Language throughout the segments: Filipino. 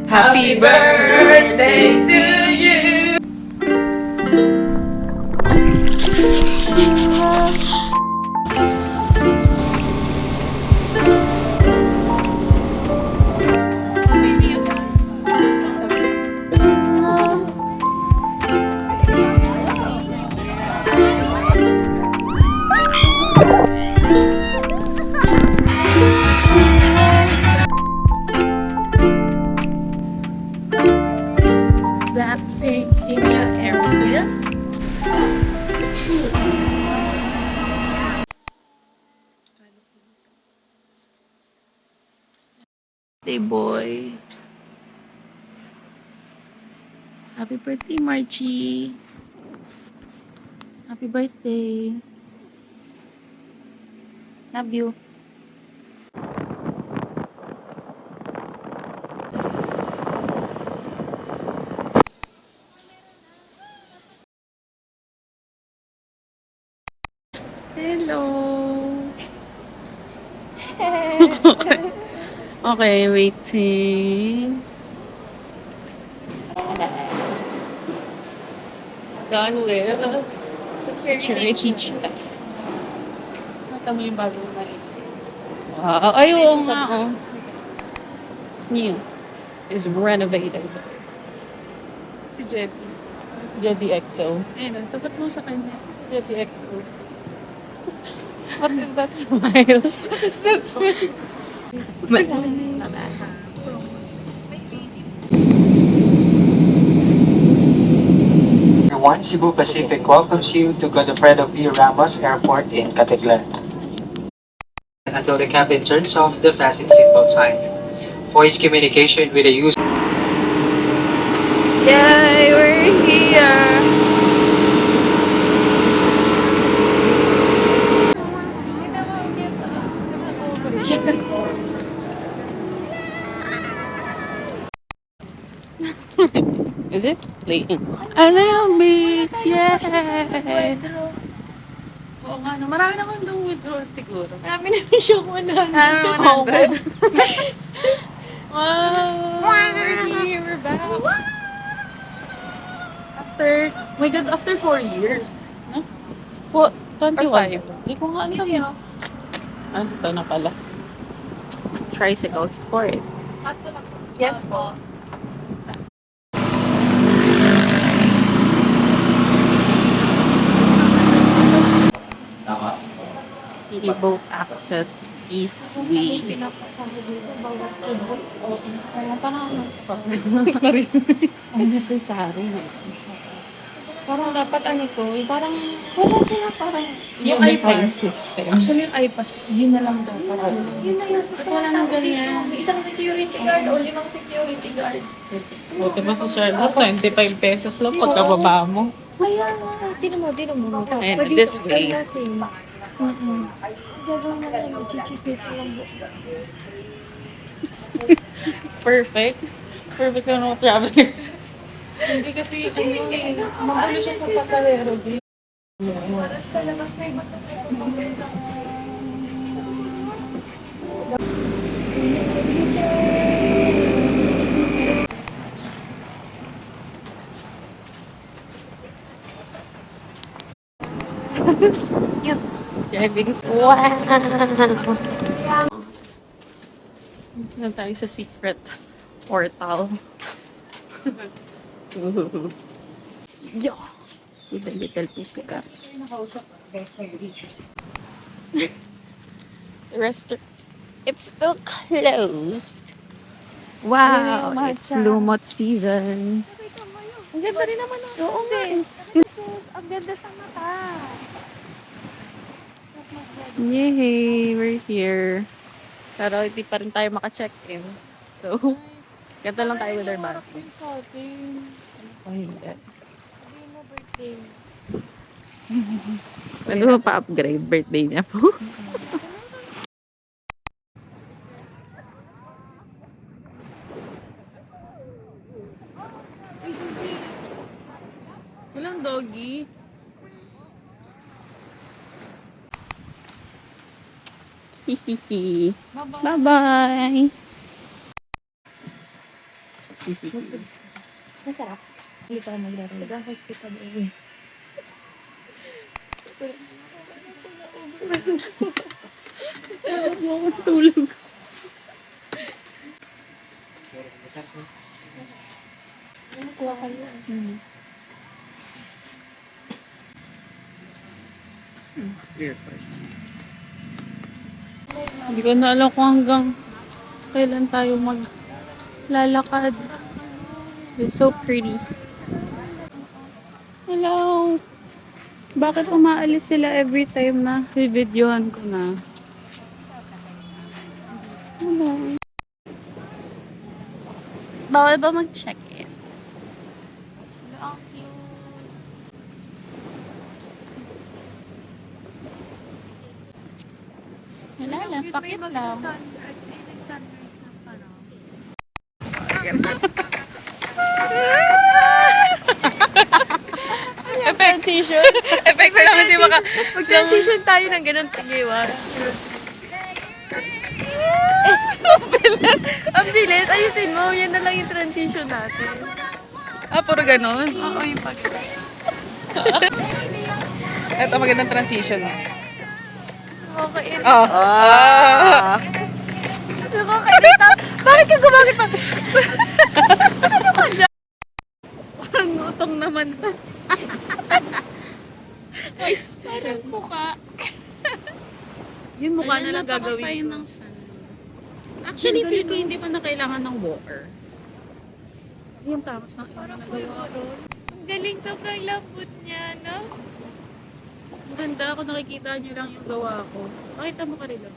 Happy birthday to you. That big in your area. Birthday boy. Happy birthday, Marchie. Happy birthday. Love you. Hello. Okay, waiting. Done with security check. Mata mo yung bagong maliit. Wow. Ay, oo nga, oh. It's new. It's renovated. Si Jetty. Si Jetty XO. Ayun, tapat mo sa kanya. Jetty XO. What is that smile? What is that smile? Everyone, Cebu Pacific welcomes you to Godofredo P. Ramos Airport in Catiglan. Until the captain turns off the fasten seatbelt sign. Voice communication with the user. Yay, we're here! Is it playing? Ano yung beach? Yay! Oo nga, no. Marami naman doon withdraw siguro. Marami naman siya 100. Ano, 100? Wow! We're here, we're back. After, oh my God, after 4 years. No? What? Or 21. 5? Hindi ko nga alam. Ah, ito na pala. Tricycles for it. Yes po. Boat access is way. Parang unnecessary. Parang dapat ano to, parang wala sila parang Yung unifying iPass. system. Actually, yung iPass, yun na lang dapat. Yun na lang. Ba't wala nang ganyan? Isang security guard o 5 security guard. Buti pa sa Charlotte, 25 pesos lang pagkababa mo. Kaya nga, tinan mo. And Pwede this ito, way. nothing. Gagawin mo lang, chichismis mo lang. Perfect. Perfect na mga travelers. Hindi kasi, magulo siya sa pasahero. Para sa labas may Cute. Driving Wow! Dito na tayo sa secret portal. Yeah! With a little pussycat. Restaurant. It's still closed. Wow! It's lumot season. Ang ganda rin naman ng Oo nga eh. Ang ganda sa mata. Yay! We're here. Pero hindi pa rin tayo maka-check-in. So, ganito lang tayo with our bag. Sa atin. Oh, hindi. Sabihin mo birthday. Pwede mo pa-upgrade birthday niya po. Walang doggy. Hihihi. Bye-bye. Bye-bye. Masarap. Hindi ka maglaro. Sa hospital uwi. Huwag mo akong tulog. Kuha kayo. Hindi ko na alam kung hanggang kailan tayo maglalakad. It's so pretty. Hello! Bakit umaalis sila every time na videohan ko na? Hello. Bawal ba mag-check-in? Wala lang, pakit lang. Transition. Effect na lang, hindi maka... Mag-transition tayo ng ganun. Sige, wala. Ang bilis. Ayusin mo. Yan na lang yung transition natin. Ah, puro ganon? Oo, yung pag Ito, magandang transition. Okay. Oh. Nakakairita. Bakit ka gumamit pa? Parang utong naman to. Ay, parang mukha. Yun mukha na lang Ayan, gagawin ko. Actually, feel ko hindi pa na kailangan ng walker. Yung tapos ng iba na nagawa ko. Ang galing, sobrang lambot niya, no? Ang ganda ako, nakikita niyo lang yung gawa ko. Pakita mo ka rin lang.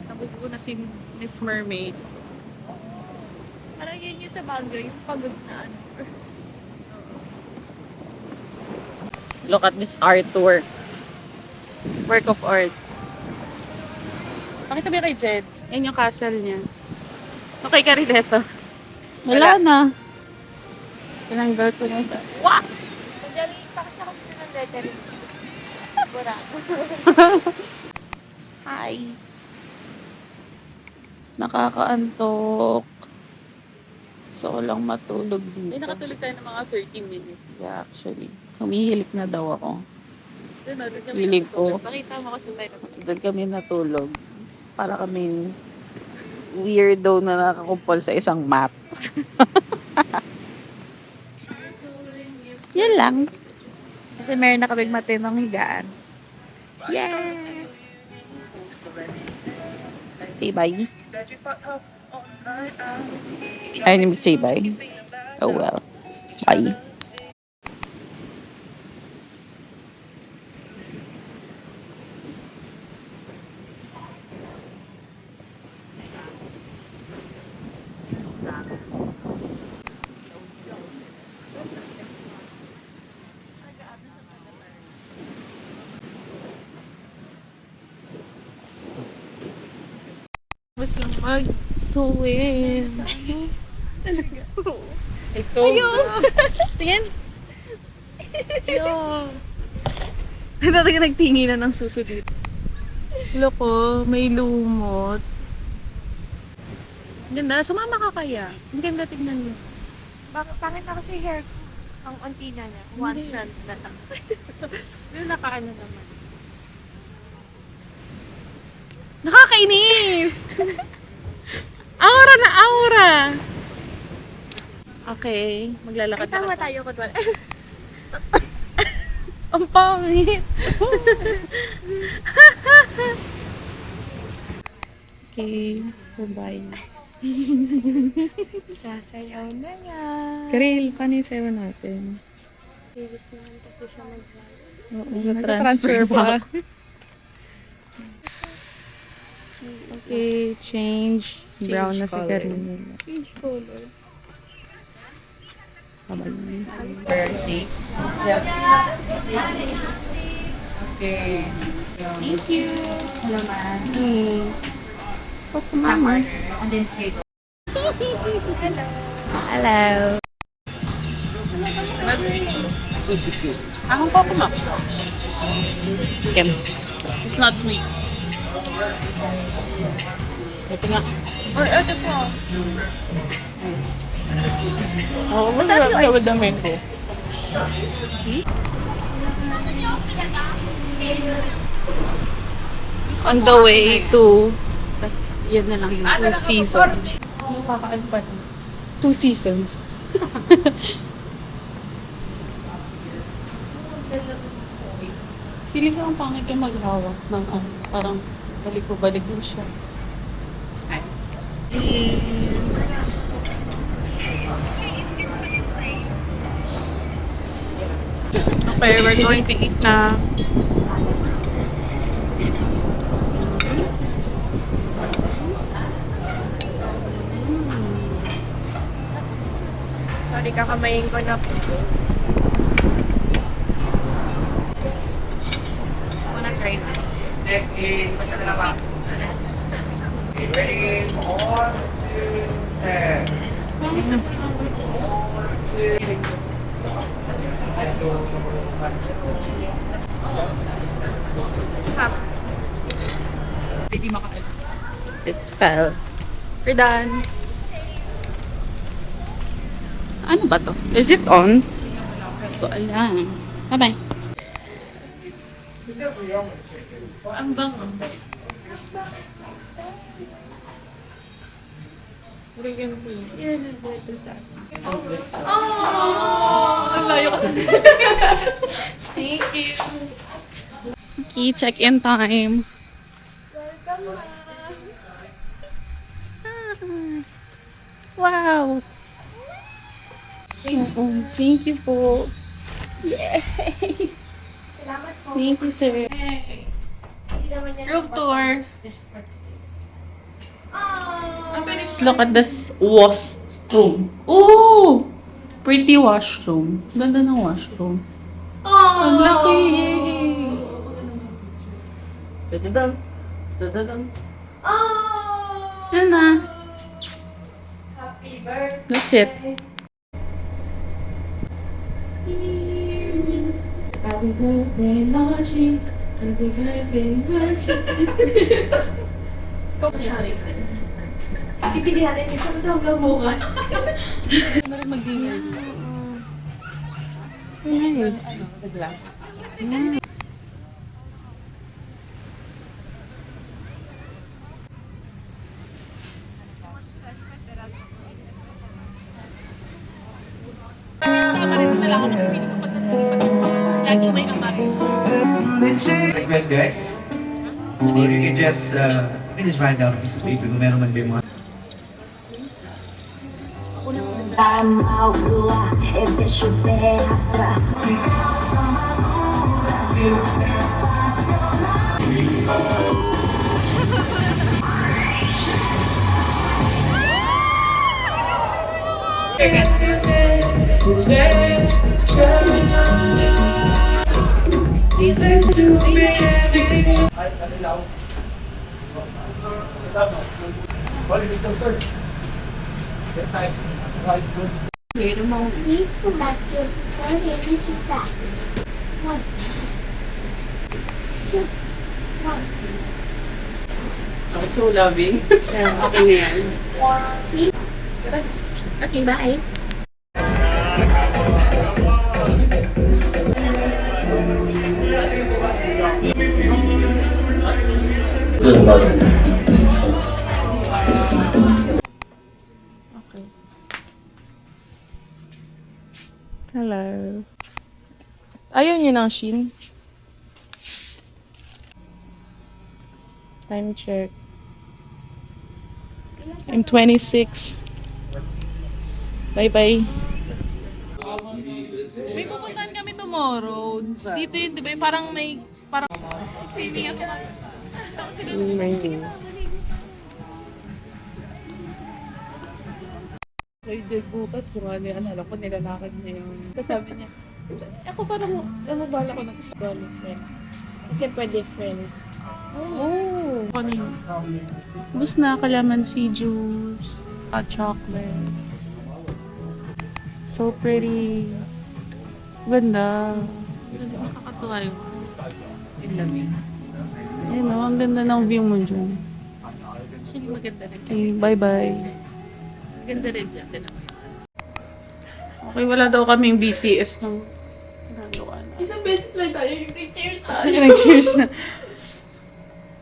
Nabubuo na si Miss Mermaid. Parang yun yung sa bagay, yung pagod na ano. Look at this artwork. Work of art. Pakita mo kay Jed. Yan yung castle niya. Okay ka rin ito. Wala na. Tinanggal ko na siya. Wah! Madali, pakita ko sila ng lettering. Wala. Hi. Nakakaantok. Gusto ko lang matulog dito. Nakatulog tayo ng mga 30 minutes. Yeah, actually. Humihilik na daw ako. Hilig ko. Pakita mo kasi tayo. Doon kami natulog. Para kami weirdo na nakakumpol sa isang mat. Yun lang. Kasi meron na kaming matinong higaan. Yeah! Say bye. Ay, hindi say bye. Oh well. Bye. Tapos lang mag-swim. Sa ano? Talaga? Ito. Ayun! Tingin. Ayun. Talaga nagtinginan ng suso dito. Loko, may lumot. Ang ganda. Sumama ka kaya. Ang ganda, tignan mo. Bakit pangit na kasi hair ko. Ang ontina niya. One Hindi. strand na lang. Yung nakaano naman. Nakakainis! Aura na aura! Okay, maglalakad Ay, tama na tayo. Kung wala. Ang pangit! Okay, bye-bye. Sasayaw na nga. Karel, paano yung sayo natin? Serious naman kasi siya mag-vlog. Oo, nag-transfer pa. Okay, change. Brown na si color. Karel. Change color. Where 6? Yes. Okay. Thank you. Hello, ma'am. Hey. Mama. And then table. Hello. Akong pa Kim. It's not sweet. Ito nga. Or ito po. Oh, masarap na with the mango. On the way to, tas yun na lang yung 2 seasons. Nakakaano pa rin. 2 seasons. Feeling ko ang pangit yung maghawak ng parang balik-balik siya. It's fine. Okay, we're going to eat na. Sorry, kakamayin ko na po. Wanna try na? It fell. We're done. Ano ba to? Is it on? Hindi ko alam. Bye-bye. Ang bango. Bigyan mo please. Yan ang dito sa akin. Oh! Ang layo kasi. Thank you. Okay, check-in time. Welcome. Wow! Thank you po. Yay! Salamat po. Thank you, sir. Hindi naman yan Room tour. Ah! Let's look at this washroom. Ooh! Pretty washroom. Ganda ng washroom. Ang laki! Yay! Dadadam. Dadadam. Oh! Yan na. Happy birthday. That's it. Happy birthday, Margie. Happy birthday, Margie. Pipilihan rin ito hanggang bukas. Ano rin mag-dinner? Nice. The glass. Lagi may amay. Request guys, or you can just write down a piece of paper kung meron man kayo mga Please select your preferred image effect. One. Two. One. I'm so loving. Okay na yan. One. Okay, bye. Okay. Hello. Ayaw niyo ng Shein? Time check. I'm 26. Bye-bye. May pupuntahan kami tomorrow. Dito yun, di ba? Parang may, parang saving ako. Tapos sila, Amazing. May day bukas, kung ano yan, alam ko, nilalakad niya yung... Tapos sabi niya, ako parang, bala ko ng isa friend. Kasi pwede friend. Oh! Ano yun? Bus na, calamansi juice, hot chocolate. So pretty. Ganda. Nakakatuwa yun. yung lamig. Ayun o, ang ganda ng view mo dyan. Actually, maganda rin. Okay, bye-bye. Maganda rin dyan. Tinan mo yun. Okay, wala daw kaming BTS ng ginagawa na. Isang beses lang tayo, nag-cheers tayo. Nag-cheers na.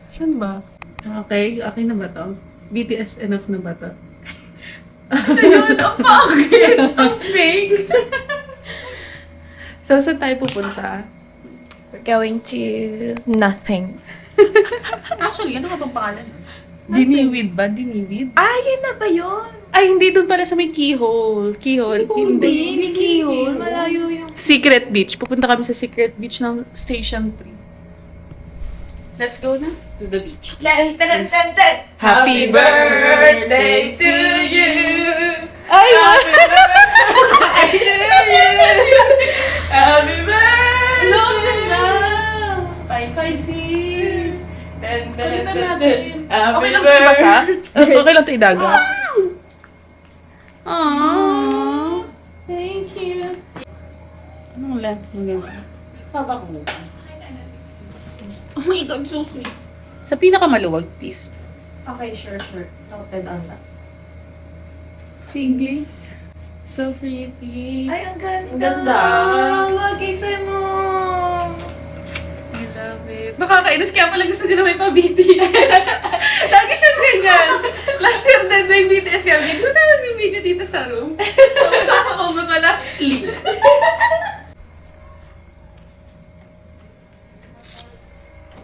Saan ba? Okay, okay na ba to? BTS enough na ba to? Ayun, ang pangit! Ang fake! So, saan tayo pupunta? We're going to nothing. Actually, ano ka bang pangalan? Diniwid ba? Diniwid? Ah, yun na ba yun? Ay, hindi doon pala sa may keyhole. Keyhole. Hindi, ni Kihol. Malayo yung... Secret Beach. Pupunta kami sa Secret Beach ng Station 3. Let's go na. To the beach. Happy birthday to you! Ay, Happy birthday to you! Happy birthday! No, ganda! Spices! Palitan natin. Happy Okay lang ito basa? Okay lang ito idaga? Aww. Thank you. Anong lens mo ganda? Paba ko. Oh my God, so sweet. Sa pinakamaluwag, please. Okay, sure. Noted on that. Figlis. So pretty. Ay, ang ganda! Ang ganda. Wag isa mo! I love it. Nakakainis kaya pala gusto nila may pa-BTS. Lagi siyang ganyan. Last year din may BTS kami. Hindi ko talaga may video dito sa room. Tapos sasakong mo pala, sleep.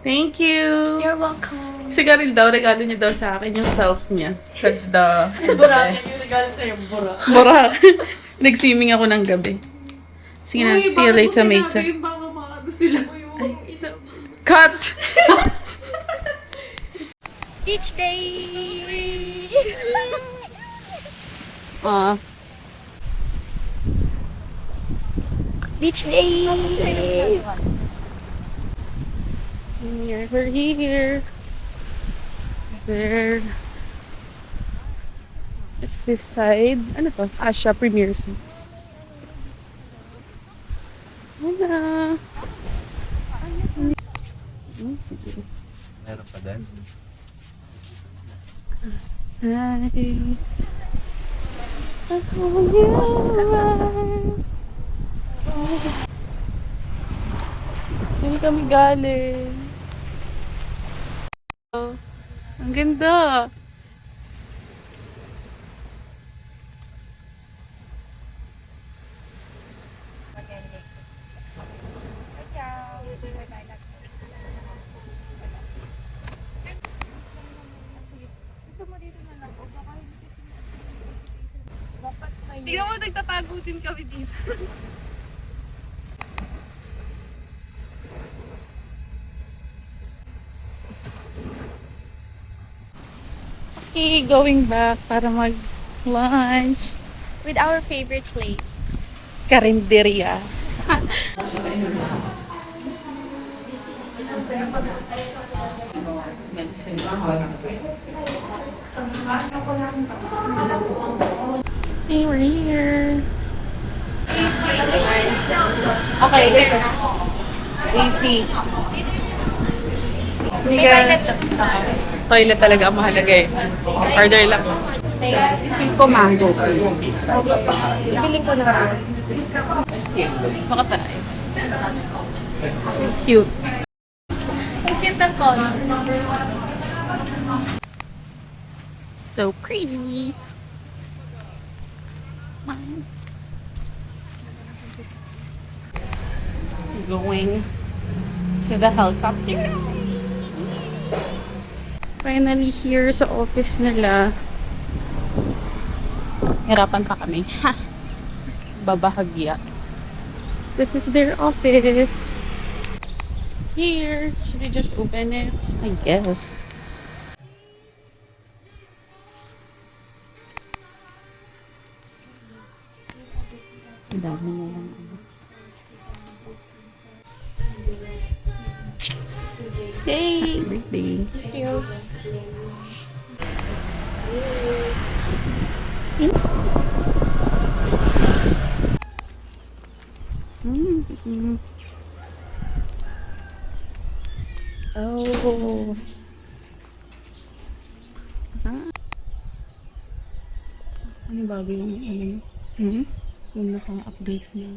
Thank you. You're welcome. Si Karil daw, regalo niya daw sa akin yung self niya. That's the best. sa'yo, Burak. Borak. Nag-swimming ako ng gabi. Sige na, see you later, mate. Baka makado sila. Yung isang... Cut! Beach day! Ah, Beach day! we're here. There. It's this side. Ano to? Asha Premier Suites. Wala. Meron pa din. Nice. A whole new life. Saan kami galing? Oh, ang ganda. Tingnan mo, nagtatago din kami dito. Okay, going back para mag-lunch. With our favorite place. Karinderya. Hey, we're here. Okay, AC. Hindi ka... Toilet talaga ang mahalaga eh. Order lang. Feel ko mango. Feeling ko na. Baka nice. Cute. Ang cute ng color. So pretty. Going to the helicopter. Finally here sa office nila. Hirapan pa kami. Babahagya. This is their office. Here. Should we just open it? I guess. Ang dami na lang. Hey! Birthday. Thank you. Ano bago yung ano? Yung naka-update na.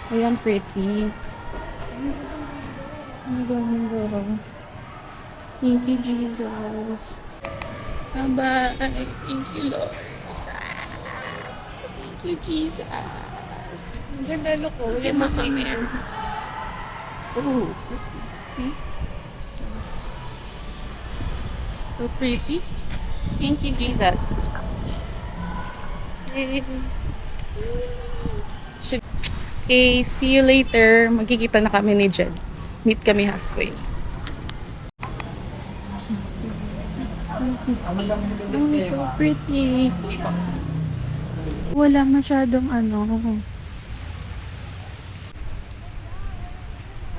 Ayan, pretty. Ang ganda. Thank you, Jesus. Bye-bye. Thank you, Lord. Thank you, Jesus. Ang ganda, look ko. Yung mga ears. Oh, pretty. See? So pretty. Thank you, Jesus. Yay. Okay, see you later. Magkikita na kami ni Jed. Meet kami halfway. So pretty. Wala masyadong ano.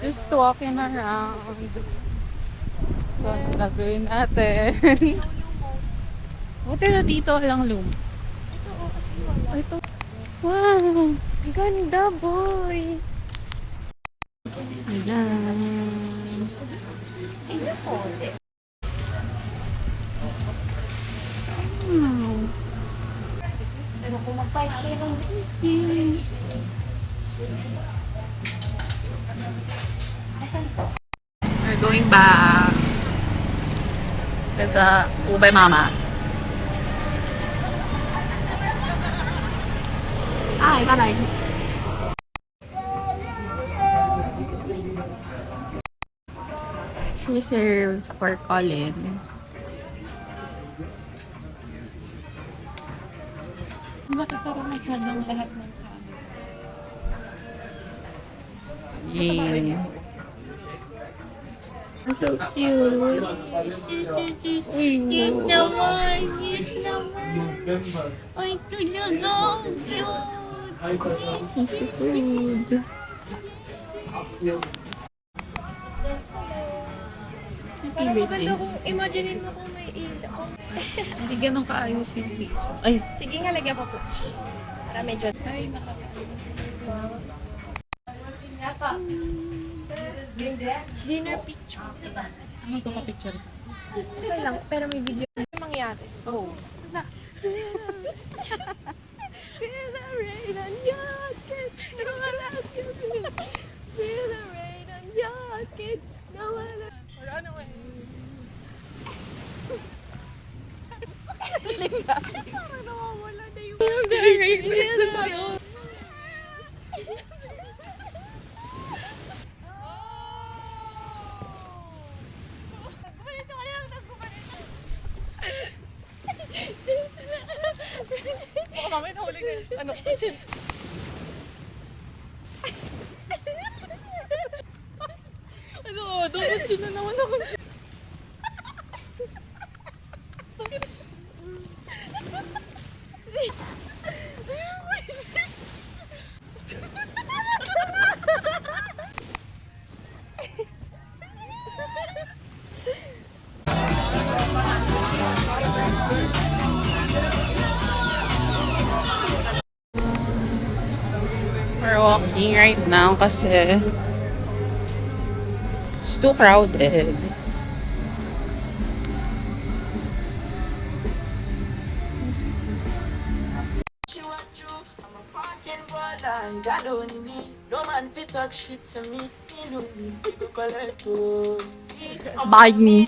Just walking around. So, gagawin natin. Buti na dito walang loom. Ito. Wow! Ganda, boy! Ayan. Wow! Pero kung magpa-pero, We're going back to the Ubay Mama. Ay, bye-bye. It's reserved for Colin. Bakit parang masyadong lahat ng camera? Yay! So cute! Cute naman! Cute naman! Ay, talaga! Cute! It's so good! Maganda kung imaginein mo kung may ilaw. Hindi ganun kaayos yung face. Ay! Sige nga, lagyan ko flash. Para medyo... Ay, nakakaayos. Dinner picture. Ano ito ka-picture? Okay lang, pero may video na mangyari. So, feel the rain on your skin. No one else can feel. Feel the rain on your skin. No one else. Wala naman. Parang nawawala na yung... Feel the rain. Feel the rain. Baka mamaya nahuli ka. Ano? Chin. Ano? Double chin na naman ako. parking right now kasi it's too crowded. Bye me.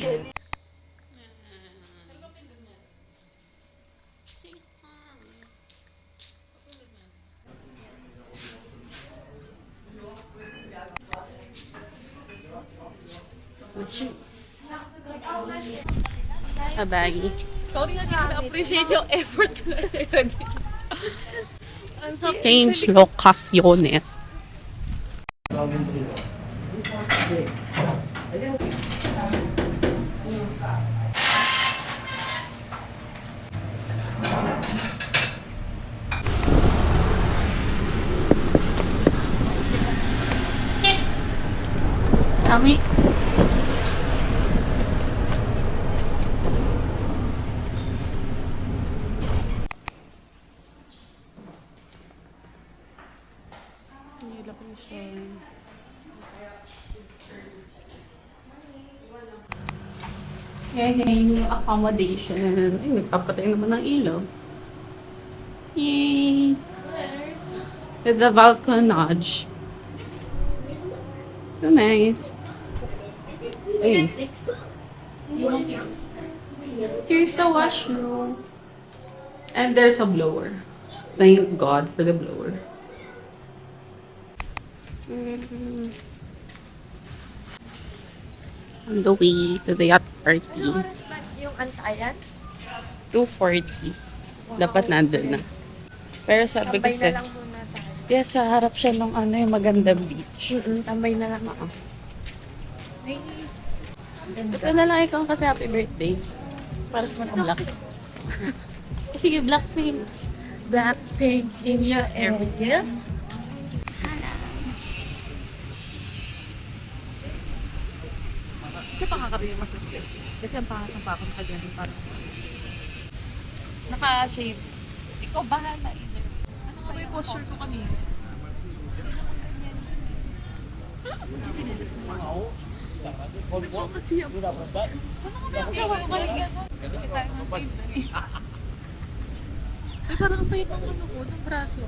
A baggy. Sorry na, hindi na-appreciate yung effort ko na dito. Change locaciones. Kami. Yay, new accommodation. Ay, nagpapatay naman ng ilaw. Yay! With the balconage. So nice. Ay. Here's the washroom. And there's a blower. Thank God for the blower. On the way to the yacht party. Yung antayan? 2:40. Dapat nandun na. Pero sabi ko Tambay sa... na lang muna tayo. Kaya sa harap siya ng ano, yung magandang beach. Tambay na lang. Ito na lang ikaw kasi happy birthday. Para sa mga black. Sige, Blackpink. Blackpink in your area. Kasi pakakabili mo sa slip. Kasi ang pangat ng pakong kagaling parang naka-shades. Ikaw bahala either. Ano nga ba yung posture ko kanina? Chichinilis na ako. Ikaw kasi yung... Ano nga ba yung gawa ko kanina? Hindi tayo ng shade na rin. Ay, parang ang pahit ng ano ko, ng braso.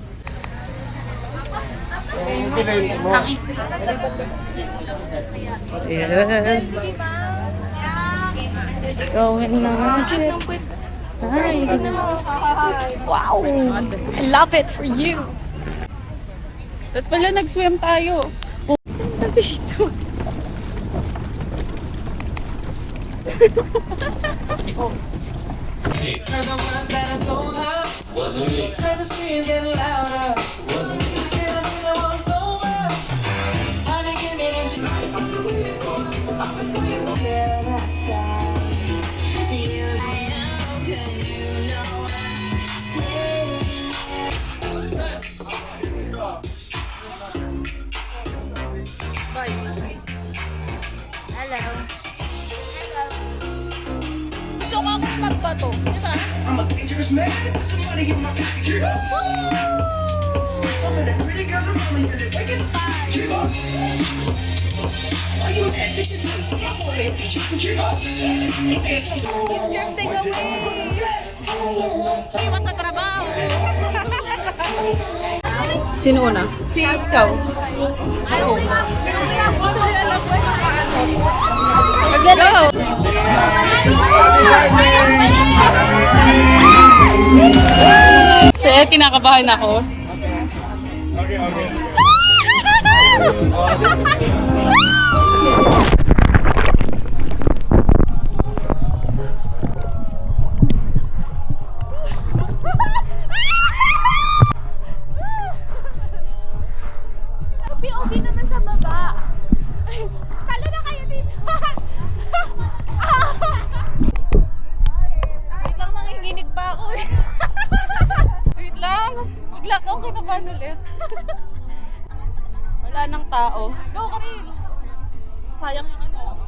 Yes. Going na. Hi. Wow! I love it for you! At pala nag-swim tayo. Dito. Hello. Gusto ko akong magbato. Diba? I'm a dangerous man. Somebody in my pocket. Keep up. Some of the pretty girls are rolling in the wicked. Keep up. Are you mad? Fix it, please. I'm for it. Keep up. Okay, so Take away! Iwas sa trabaho. Sino una? Si ikaw. Ayaw. Maglalaw! Kaya kinakabahan ako. POV naman sa baba. Talo na kayo dito. Wait lang, nanginginig pa ako eh. Wait lang. Bigla akong kinabahan ulit. Wala nang tao. Go, Karil. Sayang yung ano.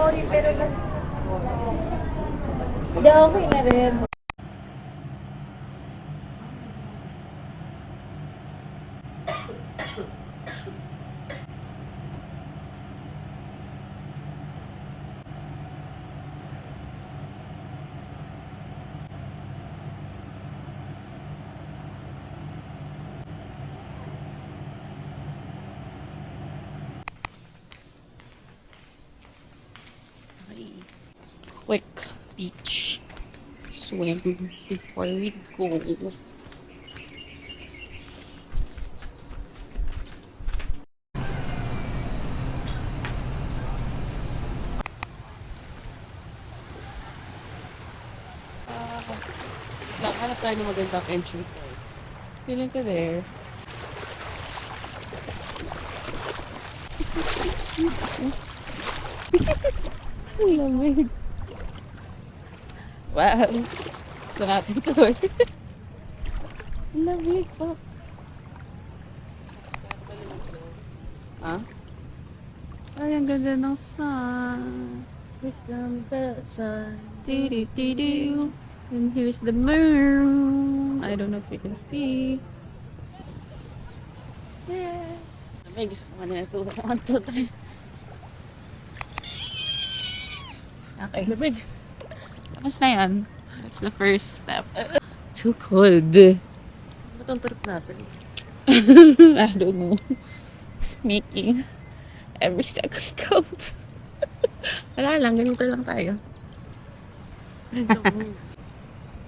Sorry, pero kasi... Hindi, okay na rin. Quick beach swim before we go. Hanap tayo ng magandang entry point. Feeling ka there. Ang lamig. Wow. Gusto natin ito eh. Ang lamig pa. Ha? Ay, ang ganda ng sun. Here comes the sun. Do-do-do-do. And here's the moon. I don't know if you can see. Yeah. Lamig. 1, 2, 3. Okay. Lamig. Tapos na yan. That's the first step. Too cold. Ba't ang trip natin? I don't know. Speaking. Every second counts. Wala lang. Ganito lang tayo.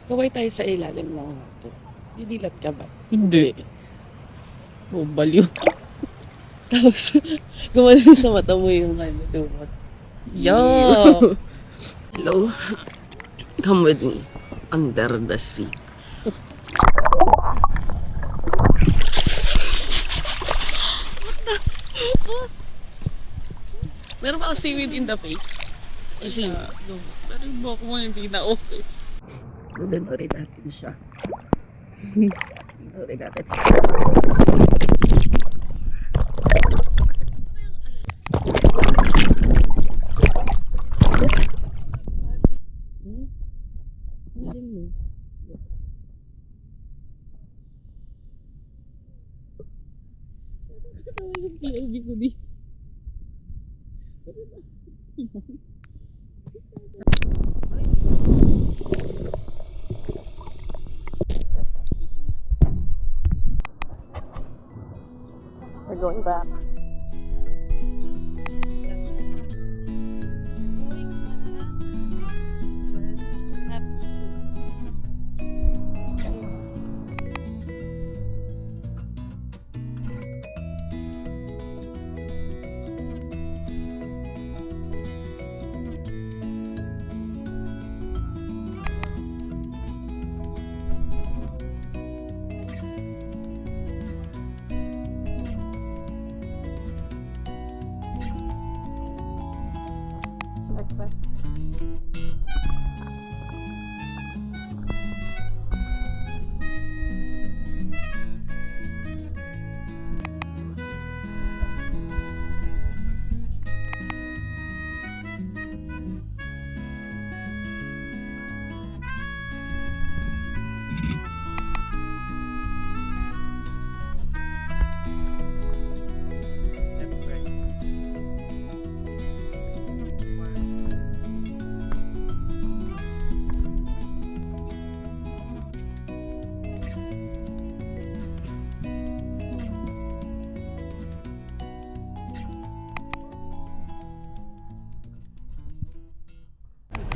Kaway tayo sa ilalim ng ito. Didilat ka ba? Hindi. Oh, baliw. Tapos, gumanon sa mata mo yung ano, lumot. Yo! Hello? Come with me. Under the sea. Meron ba seaweed in the face? Kasi, pero yung buhok mo hindi na okay. Ulit natin siya. Ulit natin. We're going back. Breakfast.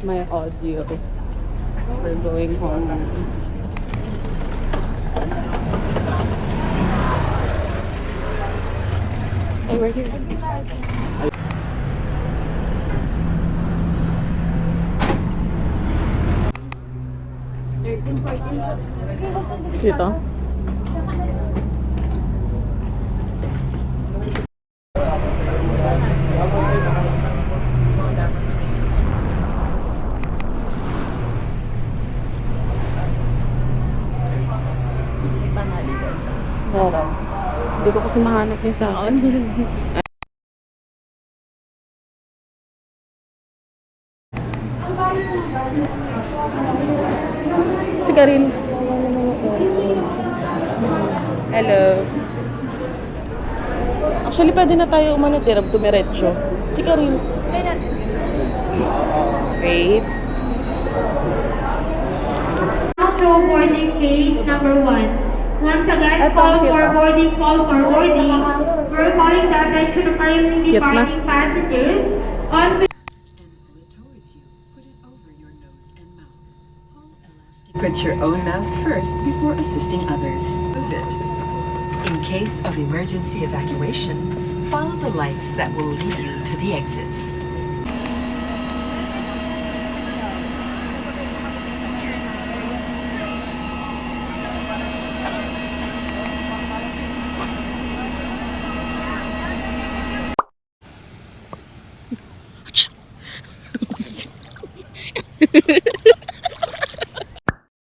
My audio. We're going home. Hey, we're here. Dito? Meron. Hindi ko kasi mahanap yung sa akin. Karil. Hello. Actually, pwede na tayo umano, dumiretso. Si Karil. Wait. Show boarding gate number 1. Once again, Eto, call cute, for ah. boarding, call for boarding. We're calling the attention of currently Cute na. departing passengers on and pull it towards you. Put it over your nose and mouth. Pull elastic. Put your own mask first before assisting others. Move it. In case of emergency evacuation, follow the lights that will lead you to the exits.